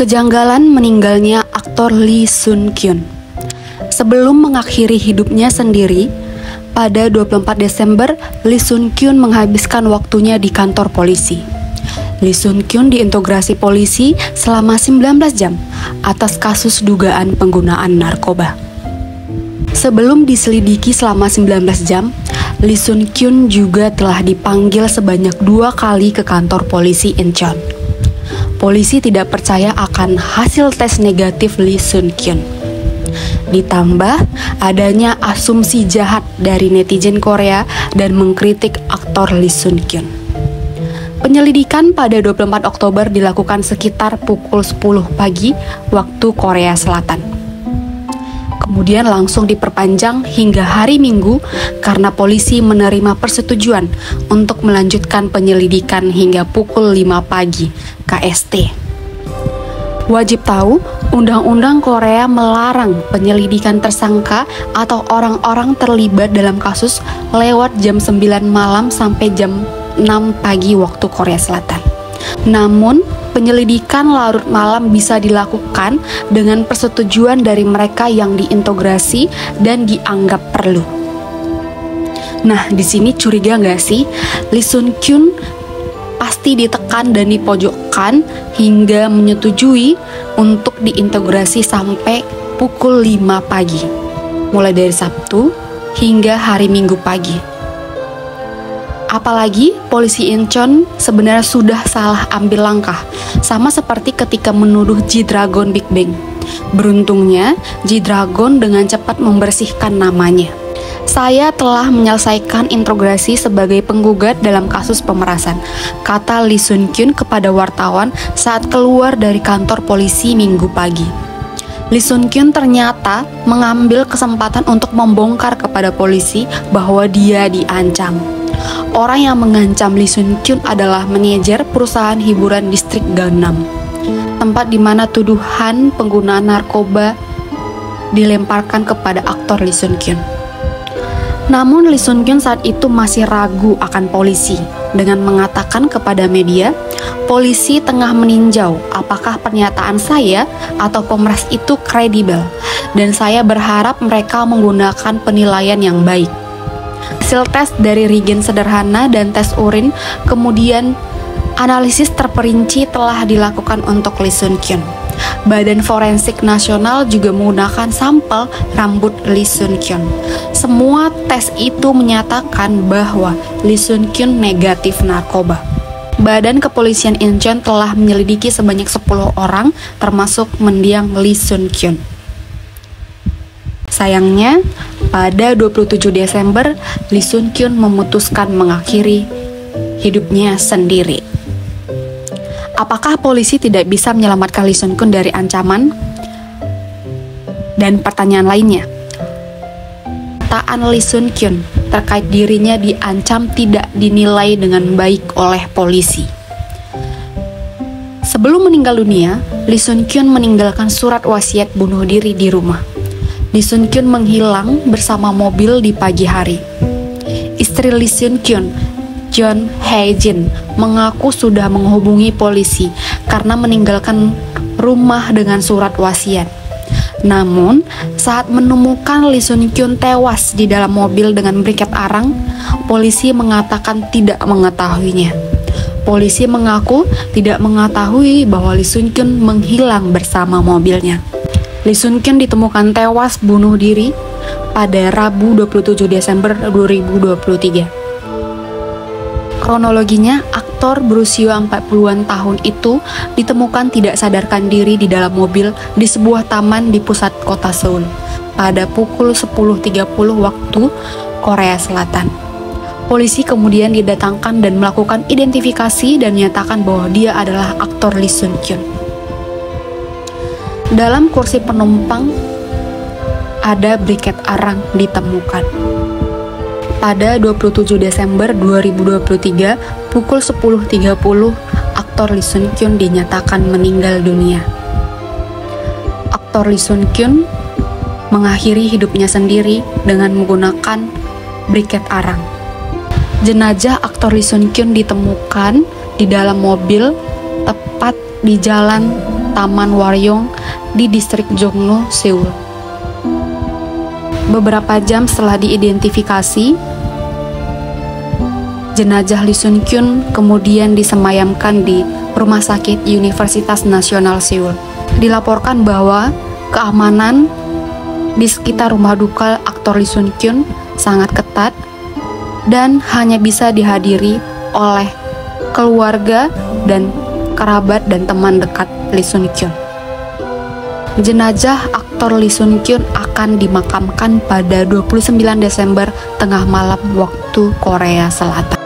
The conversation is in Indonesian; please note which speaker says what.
Speaker 1: Kejanggalan meninggalnya aktor Lee Sun Kyun. Sebelum mengakhiri hidupnya sendiri, pada 24 Desember, Lee Sun Kyun menghabiskan waktunya di kantor polisi. Lee Sun Kyun diinterogasi polisi selama 19 jam atas kasus dugaan penggunaan narkoba. Sebelum diselidiki selama 19 jam, Lee Sun Kyun juga telah dipanggil sebanyak 2 kali ke kantor polisi Incheon. Polisi tidak percaya akan hasil tes negatif Lee Sun Kyun. Ditambah adanya asumsi jahat dari netizen Korea dan mengkritik aktor Lee Sun Kyun. Penyelidikan pada 24 Oktober dilakukan sekitar pukul 10 pagi waktu Korea Selatan. Kemudian langsung diperpanjang hingga hari Minggu karena polisi menerima persetujuan untuk melanjutkan penyelidikan hingga pukul 5 pagi KST. Wajib tahu, Undang-Undang Korea melarang penyelidikan tersangka atau orang-orang terlibat dalam kasus lewat jam 9 malam sampai jam 6 pagi waktu Korea Selatan. Namun, penyelidikan larut malam bisa dilakukan dengan persetujuan dari mereka yang diintegrasi dan dianggap perlu. Nah, di sini curiga nggak sih? Lee Sun Kyun pasti ditekan dan dipojokkan hingga menyetujui untuk diintegrasi sampai pukul 5 pagi, mulai dari Sabtu hingga hari Minggu pagi. Apalagi polisi Incheon sebenarnya sudah salah ambil langkah, sama seperti ketika menuduh G-Dragon Big Bang. Beruntungnya, G-Dragon dengan cepat membersihkan namanya. Saya telah menyelesaikan integrasi sebagai penggugat dalam kasus pemerasan, kata Lee Sun Kyun kepada wartawan saat keluar dari kantor polisi Minggu pagi. Lee Sun Kyun ternyata mengambil kesempatan untuk membongkar kepada polisi bahwa dia diancam. Orang yang mengancam Lee Sun Kyun adalah manajer perusahaan hiburan distrik Gangnam, tempat di mana tuduhan penggunaan narkoba dilemparkan kepada aktor Lee Sun Kyun. Namun Lee Sun Kyun saat itu masih ragu akan polisi dengan mengatakan kepada media, polisi tengah meninjau apakah pernyataan saya atau pemeras itu kredibel dan saya berharap mereka menggunakan penilaian yang baik. Hasil tes dari regen sederhana dan tes urin, kemudian analisis terperinci telah dilakukan untuk Lee Sun Kyun. Badan Forensik Nasional juga menggunakan sampel rambut Lee Sun Kyun. Semua tes itu menyatakan bahwa Lee Sun Kyun negatif narkoba. Badan Kepolisian Incheon telah menyelidiki sebanyak 10 orang, termasuk mendiang Lee Sun Kyun. Sayangnya, pada 27 Desember, Lee Sun Kyun memutuskan mengakhiri hidupnya sendiri. Apakah polisi tidak bisa menyelamatkan Lee Sun Kyun dari ancaman? Dan pertanyaan lainnya, perkataan Lee Sun Kyun terkait dirinya diancam tidak dinilai dengan baik oleh polisi. Sebelum meninggal dunia, Lee Sun Kyun meninggalkan surat wasiat bunuh diri di rumah. Lee Sun Kyun menghilang bersama mobil di pagi hari. Istri Lee Sun Kyun, John Hae-jin, mengaku sudah menghubungi polisi karena meninggalkan rumah dengan surat wasiat. Namun, saat menemukan Lee Sun Kyun tewas di dalam mobil dengan briket arang, polisi mengatakan tidak mengetahuinya. Polisi mengaku tidak mengetahui bahwa Lee Sun Kyun menghilang bersama mobilnya. Lee Sun Kyun ditemukan tewas bunuh diri pada Rabu 27 Desember 2023. Kronologinya, aktor berusia 40-an tahun itu ditemukan tidak sadarkan diri di dalam mobil di sebuah taman di pusat kota Seoul pada pukul 10.30 waktu Korea Selatan. Polisi kemudian didatangkan dan melakukan identifikasi dan menyatakan bahwa dia adalah aktor Lee Sun Kyun. Dalam kursi penumpang, ada briket arang ditemukan. Pada 27 Desember 2023, pukul 10.30, aktor Lee Sun Kyun dinyatakan meninggal dunia. Aktor Lee Sun Kyun mengakhiri hidupnya sendiri dengan menggunakan briket arang. Jenazah aktor Lee Sun Kyun ditemukan di dalam mobil tepat di jalan Taman Waryong di distrik Jongno, Seoul. Beberapa jam setelah diidentifikasi, jenazah Lee Sun Kyun kemudian disemayamkan di Rumah Sakit Universitas Nasional Seoul. Dilaporkan bahwa keamanan di sekitar rumah duka aktor Lee Sun Kyun sangat ketat dan hanya bisa dihadiri oleh keluarga dan kerabat dan teman dekat Lee Sun Kyun. Jenazah aktor Lee Sun Kyun akan dimakamkan pada 29 Desember tengah malam waktu Korea Selatan.